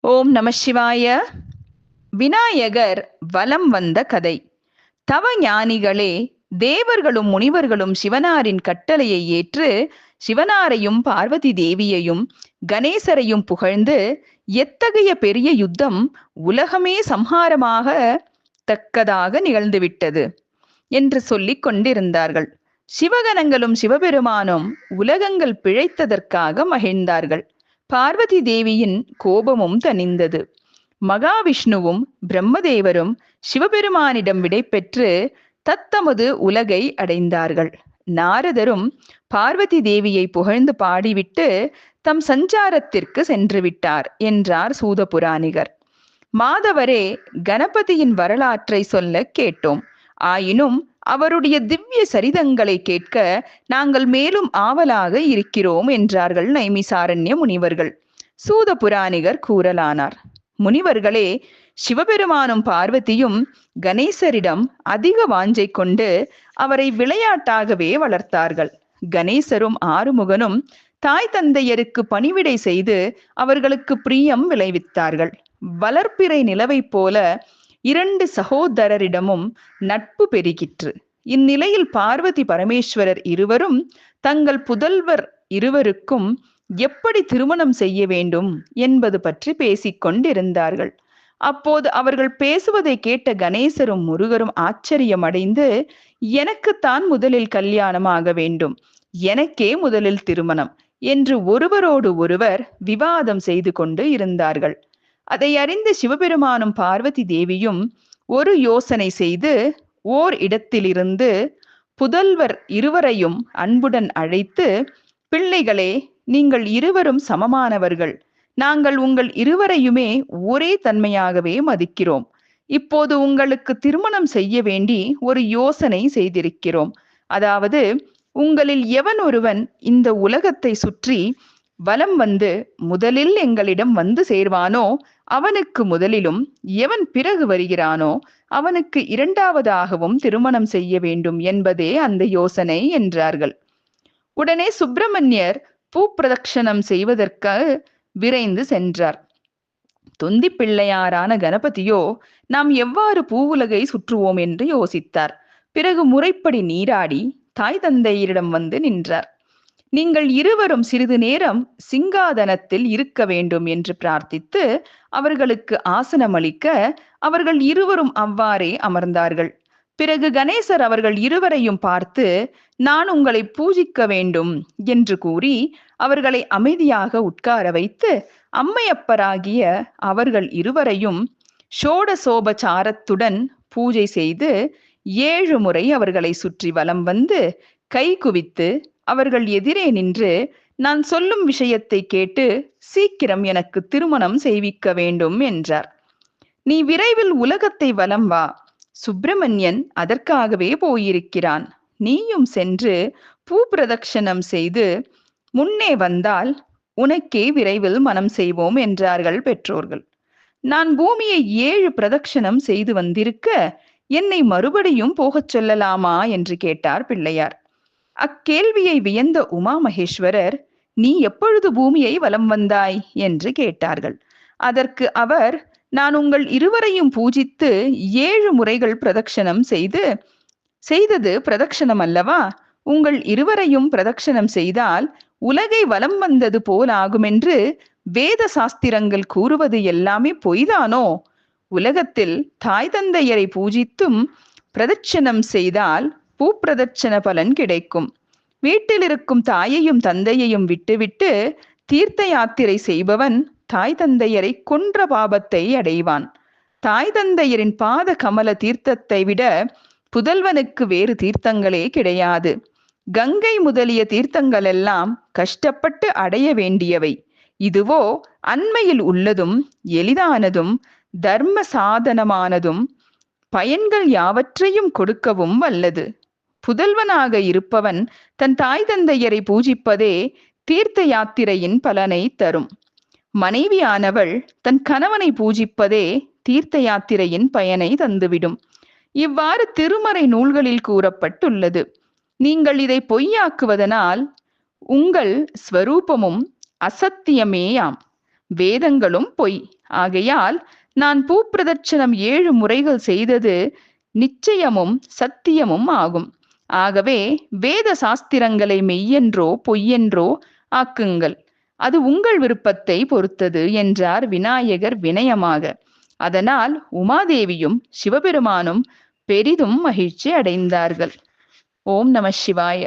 ஓம் நம சிவாய. விநாயகர் வலம் வந்த கதை. தவ ஞானிகளே, தேவர்களும் முனிவர்களும் சிவனாரின் கட்டளையை ஏற்று சிவனாரையும் பார்வதி தேவியையும் கணேசரையும் புகழ்ந்து எத்தகைய பெரிய யுத்தம் உலகமே சம்ஹாரமாக தக்கதாக நிகழ்ந்துவிட்டது என்று சொல்லிக் கொண்டிருந்தார்கள். சிவகணங்களும் சிவபெருமானும் உலகங்கள் பிழைத்ததற்காக மகிழ்ந்தார்கள். பார்வதி தேவியின் கோபமும் தணிந்தது. மகாவிஷ்ணுவும் பிரம்மதேவரும் சிவபெருமானிடம் விடைபெற்று தத்தமது உலகை அடைந்தார்கள். நாரதரும் பார்வதி தேவியை புகழ்ந்து பாடிவிட்டு தம் சஞ்சாரத்திற்கு சென்று விட்டார் என்றார் சூதபுராணிகர். மாதவரே, கணபதியின் வரலாற்றை சொல்ல கேட்டோம். ஆயினும் அவருடைய திவ்ய சரிதங்களை கேட்க நாங்கள் மேலும் ஆவலாக இருக்கிறோம் என்றார்கள் நைமிசாரண்ய முனிவர்கள். சூத புராணிகர் கூறலானார். முனிவர்களே, சிவபெருமானும் பார்வதியும் கணேசரிடம் அதிக வாஞ்சை கொண்டு அவரை விளையாட்டாகவே வளர்த்தார்கள். கணேசரும் ஆறுமுகனும் தாய் தந்தையருக்கு பணிவிடை செய்து அவர்களுக்கு பிரியம் விளைவித்தார்கள். வளர்ப்பிறை நிலவை போல இரண்டு சகோதரரிடமும் நட்பு பெருகிற்று. இந்நிலையில் பார்வதி பரமேஸ்வரர் இருவரும் தங்கள் புதல்வர் இருவருக்கும் எப்படி திருமணம் செய்ய வேண்டும் என்பது பற்றி பேசிக் கொண்டிருந்தார்கள். அப்போது அவர்கள் பேசுவதை கேட்ட கணேசரும் முருகரும் ஆச்சரியமடைந்து, எனக்குத்தான் முதலில் கல்யாணம் ஆக வேண்டும், எனக்கே முதலில் திருமணம் என்று ஒருவரோடு ஒருவர் விவாதம் செய்து கொண்டு இருந்தார்கள். அதை அறிந்த சிவபெருமானும் பார்வதி தேவியும் ஒரு யோசனை செய்து ஓர் இடத்திலிருந்து புதல்வர் இருவரையும் அன்புடன் அழைத்து, பிள்ளைகளே, நீங்கள் இருவரும் சமமானவர்கள். நாங்கள் உங்கள் இருவரையுமே ஒரே தன்மையாகவே மதிக்கிறோம். இப்போது உங்களுக்கு திருமணம் செய்ய வேண்டி ஒரு யோசனை செய்திருக்கிறோம். அதாவது, உங்களில் எவன் ஒருவன் இந்த உலகத்தை சுற்றி வலம் வந்து முதலில் எங்களிடம் வந்து சேர்வானோ அவனுக்கு முதலிலும், எவன் பிறகு வருகிறானோ அவனுக்கு இரண்டாவதாகவும் திருமணம் செய்ய வேண்டும் என்பதே அந்த யோசனை என்றார்கள். உடனே சுப்பிரமணியர் பூ பிரதட்சணம் செய்வதற்கு விரைந்து சென்றார். தொந்தி பிள்ளையாரான கணபதியோ நாம் எவ்வாறு பூவுலகை சுற்றுவோம் என்று யோசித்தார். பிறகு முறைப்படி நீராடி தாய் தந்தையரிடம் வந்து நின்றார். நீங்கள் இருவரும் சிறிது நேரம் சிங்காதனத்தில் இருக்க வேண்டும் என்று பிரார்த்தித்து அவர்களுக்கு ஆசனம் அளிக்க அவர்கள் இருவரும் அவ்வாறே அமர்ந்தார்கள். பிறகு கணேசர் அவர்கள் இருவரையும் பார்த்து, நான் உங்களை பூஜிக்க வேண்டும் என்று கூறி அவர்களை அமைதியாக உட்கார வைத்து அம்மையப்பராகிய அவர்கள் இருவரையும் ஷோடசோபசாரத்துடன் பூஜை செய்து 7 முறை அவர்களை சுற்றி வலம் வந்து கை குவித்து அவர்கள் எதிரே நின்று, நான் சொல்லும் விஷயத்தை கேட்டு சீக்கிரம் எனக்கு திருமணம் செய்விக்க வேண்டும் என்றார். நீ விரைவில் உலகத்தை வலம் வா, சுப்பிரமணியன் அதற்காகவே போயிருக்கிறான். நீயும் சென்று பூ பிரதட்சணம் செய்து முன்னே வந்தால் உனக்கே விரைவில் மனம் செய்வோம் என்றார்கள் பெற்றோர்கள். நான் பூமியை 7 பிரதட்சணம் செய்து வந்திருக்க என்னை மறுபடியும் போகச் சொல்லலாமா என்று கேட்டார் பிள்ளையார். அக்கேள்வியை வியந்த உமா மகேஸ்வரர், நீ எப்பொழுது பூமியை வலம் வந்தாய் என்று கேட்டார்கள். அதற்கு அவர், நான் உங்கள் இருவரையும் பூஜித்து 7 முறைகள் பிரதட்சணம் செய்தது பிரதட்சணம் அல்லவா? உங்கள் இருவரையும் பிரதட்சணம் செய்தால் உலகை வலம் வந்தது போல் ஆகுமென்று வேத சாஸ்திரங்கள் கூறுவது எல்லாமே பொய்தானோ? உலகத்தில் தாய் தந்தையரை பூஜித்தும் பிரதட்சணம் செய்தால் பூப்பிரதட்சண பலன் கிடைக்கும். வீட்டில் இருக்கும் தாயையும் தந்தையையும் விட்டுவிட்டு தீர்த்த யாத்திரை செய்பவன் தாய் தந்தையரை கொன்ற பாபத்தை அடைவான். தாய் தந்தையரின் பாத கமல தீர்த்தத்தை விட புதல்வனுக்கு வேறு தீர்த்தங்களே கிடையாது. கங்கை முதலிய தீர்த்தங்கள் எல்லாம் கஷ்டப்பட்டு அடைய வேண்டியவை. இதுவோ அண்மையில் உள்ளதும் எளிதானதும் தர்ம சாதனமானதும் பயன்கள் யாவற்றையும் கொடுக்கவும் வல்லது. புதல்வனாக இருப்பவன் தன் தாய் தந்தையரை பூஜிப்பதே தீர்த்த யாத்திரையின் பலனை தரும். மனைவியானவள் தன் கணவனை பூஜிப்பதே தீர்த்த யாத்திரையின் பயனை தந்துவிடும். இவ்வாறு திருமறை நூல்களில் கூறப்பட்டுள்ளது. நீங்கள் இதை பொய்யாக்குவதனால் உங்கள் ஸ்வரூபமும் அசத்தியமேயாம். வேதங்களும் பொய். ஆகையால் நான் பூப்பிரதட்சணம் 7 முறைகள் செய்தது நிச்சயமும் சத்தியமும் ஆகும். ஆகவே வேத சாஸ்திரங்களை மெய்யென்றோ பொய்யென்றோ ஆக்குங்கள். அது உங்கள் விருப்பத்தை பொறுத்தது என்றார் விநாயகர் வினயமாக. அதனால் உமாதேவியும் சிவபெருமானும் பெரிதும் மகிழ்ச்சி அடைந்தார்கள். ஓம் நம சிவாய.